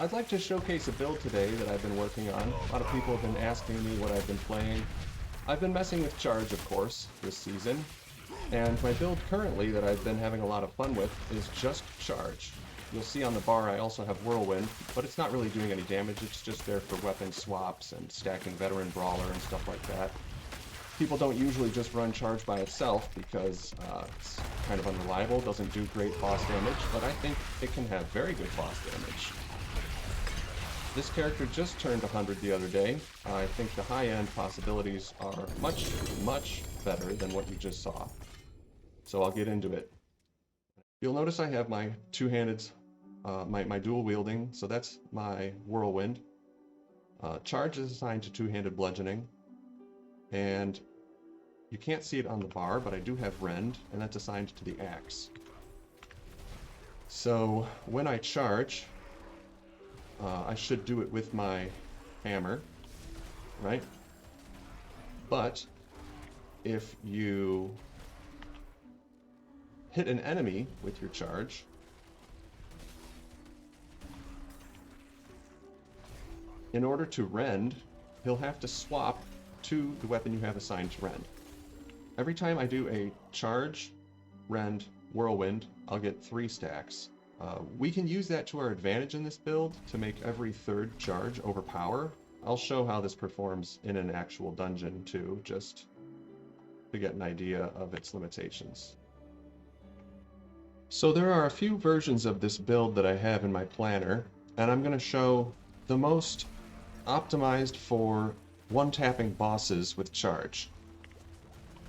I'd like to showcase a build today that I've been working on. A lot of people have been asking me what I've been playing. I've been messing with Charge, of course, this season, and my build currently that I've been having a lot of fun with is just Charge. You'll see on the bar I also have Whirlwind, but it's not really doing any damage, it's just there for weapon swaps and stacking Veteran Brawler and stuff like that. People don't usually just run Charge by itself because it's kind of unreliable, doesn't do great boss damage, but I think it can have very good boss damage. This character just turned 100 the other day. I think the high-end possibilities are much, much better than what you just saw. So I'll get into it. You'll notice I have my two-handed, my dual wielding, so that's my Whirlwind. Charge is assigned to two-handed bludgeoning, and you can't see it on the bar, but I do have Rend, and that's assigned to the axe. So when I charge, I should do it with my hammer, right? But if you hit an enemy with your charge, in order to rend, he'll have to swap to the weapon you have assigned to rend. Every time I do a charge, rend, whirlwind, I'll get 3 stacks. We can use that to our advantage in this build to make every third charge overpower. I'll show how this performs in an actual dungeon too, just to get an idea of its limitations. So there are a few versions of this build that I have in my planner, and I'm going to show the most optimized for one-tapping bosses with charge.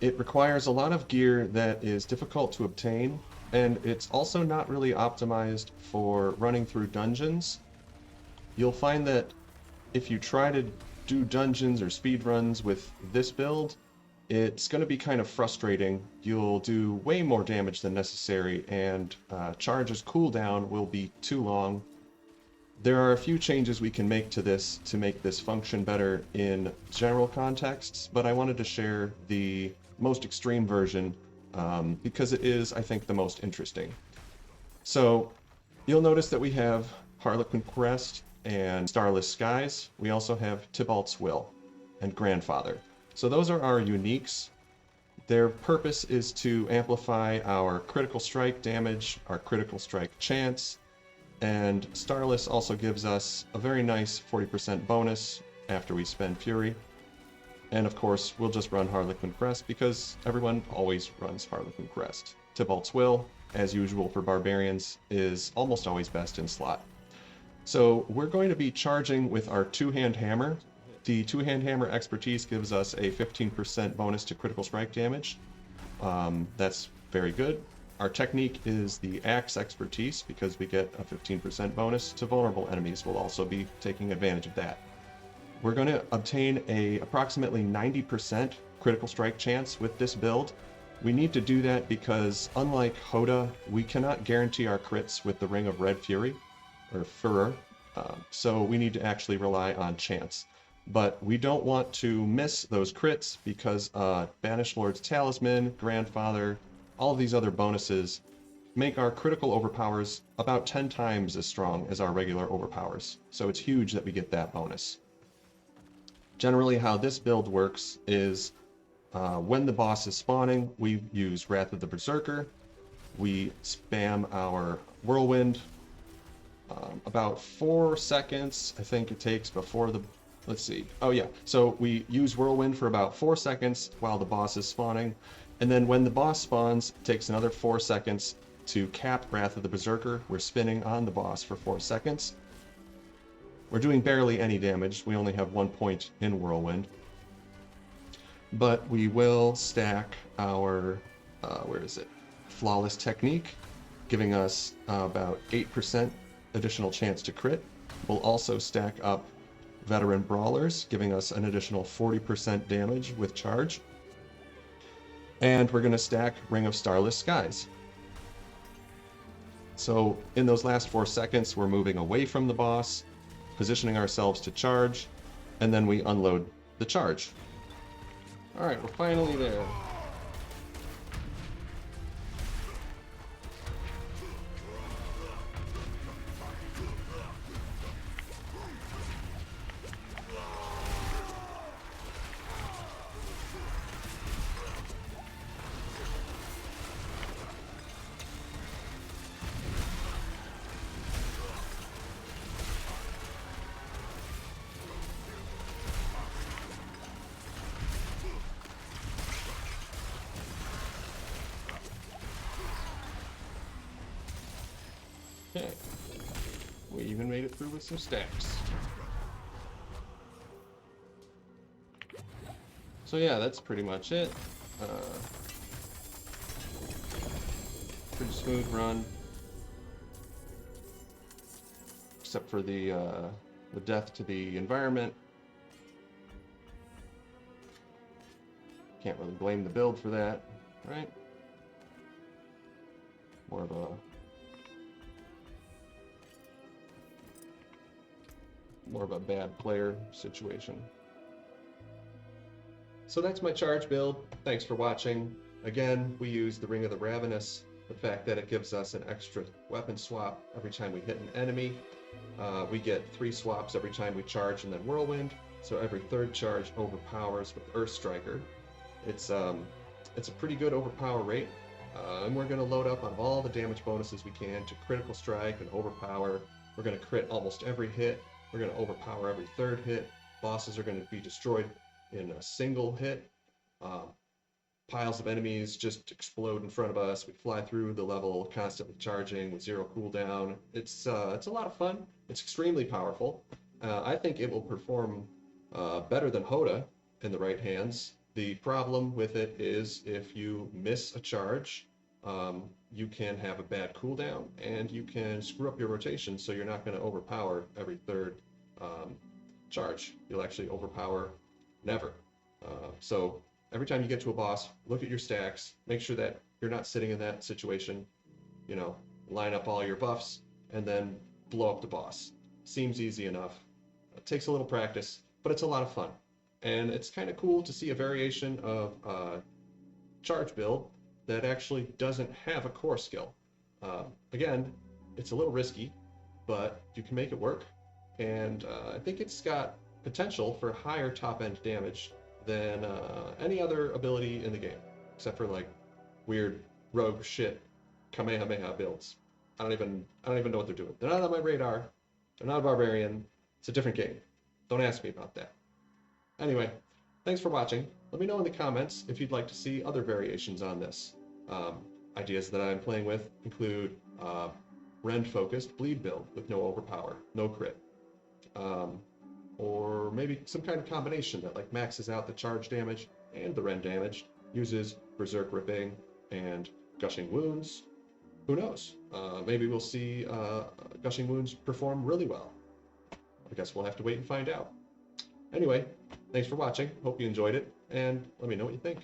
It requires a lot of gear that is difficult to obtain, and it's also not really optimized for running through dungeons. You'll find that if you try to do dungeons or speed runs with this build, it's going to be kind of frustrating. You'll do way more damage than necessary, and Charge's cooldown will be too long. There are a few changes we can make to this to make this function better in general contexts, but I wanted to share the most extreme version because it is, I think, the most interesting. So you'll notice that we have Harlequin Crest and Starless Skies. We also have Tybalt's Will and Grandfather. So those are our uniques. Their purpose is to amplify our critical strike damage, our critical strike chance, and Starless also gives us a very nice 40% bonus after we spend Fury. And of course, we'll just run Harlequin Crest because everyone always runs Harlequin Crest. Tybalt's Will, as usual for Barbarians, is almost always best in slot. So we're going to be charging with our two-hand hammer. The two-hand hammer expertise gives us a 15% bonus to critical strike damage. That's very good. Our technique is the axe expertise because we get a 15% bonus to vulnerable enemies. We'll also be taking advantage of that. We're going to obtain a approximately 90% critical strike chance with this build. We need to do that because unlike HotA, we cannot guarantee our crits with the Ring of Red Fury, or Furor, so we need to actually rely on chance. But we don't want to miss those crits because Banished Lord's Talisman, Grandfather, all of these other bonuses make our critical overpowers about 10 times as strong as our regular overpowers. So it's huge that we get that bonus. Generally how this build works is when the boss is spawning, we use Wrath of the Berserker. We spam our Whirlwind. About 4 seconds, I think it takes before the... Let's see. Oh yeah, so we use Whirlwind for about 4 seconds while the boss is spawning. And then when the boss spawns, it takes another 4 seconds to cap Wrath of the Berserker. We're spinning on the boss for 4 seconds. We're doing barely any damage. We only have 1 point in Whirlwind. But we will stack our, where is it? Flawless Technique, giving us about 8% additional chance to crit. We'll also stack up Veteran Brawlers, giving us an additional 40% damage with charge. And we're going to stack Ring of Starless Skies. So in those last 4 seconds, we're moving away from the boss, positioning ourselves to charge, and then we unload the charge. Alright, we're finally there. Okay. We even made it through with some stacks. So yeah, that's pretty much it. Pretty smooth run. Except for the death to the environment. Can't really blame the build for that, right? More of a bad player situation. So that's my charge build. Thanks for watching. Again, we use the Ring of the Ravenous. The fact that it gives us an extra weapon swap every time we hit an enemy. We get 3 swaps every time we charge and then Whirlwind. So every third charge overpowers with Earth Striker. It's a pretty good overpower rate. And we're going to load up on all the damage bonuses we can to critical strike and overpower. We're going to crit almost every hit. We're going to overpower every third hit. Bosses are going to be destroyed in a single hit. Piles of enemies just explode in front of us. We fly through the level constantly charging with 0 cooldown. It's a lot of fun. It's extremely powerful. I think it will perform better than HotA in the right hands. The problem with it is if you miss a charge, you can have a bad cooldown and you can screw up your rotation, so you're not going to overpower every third charge. You'll actually overpower never. So every time you get to a boss, look at your stacks, make sure that you're not sitting in that situation, you know, line up all your buffs, and then blow up the boss. Seems easy enough. It takes a little practice, but it's a lot of fun. And it's kind of cool to see a variation of charge build that actually doesn't have a core skill. Again, it's a little risky, but you can make it work. And I think it's got potential for higher top-end damage than any other ability in the game, except for like weird rogue shit Kamehameha builds. I don't even know what they're doing. They're not on my radar. They're not a Barbarian. It's a different game. Don't ask me about that. Anyway, thanks for watching. Let me know in the comments if you'd like to see other variations on this. Ideas that I'm playing with include Rend-focused bleed build with no overpower, no crit. Or maybe some kind of combination that like maxes out the charge damage and the Rend damage, uses Berserk Ripping and Gushing Wounds. Who knows? Maybe we'll see Gushing Wounds perform really well. I guess we'll have to wait and find out. Anyway, thanks for watching. Hope you enjoyed it, and let me know what you think.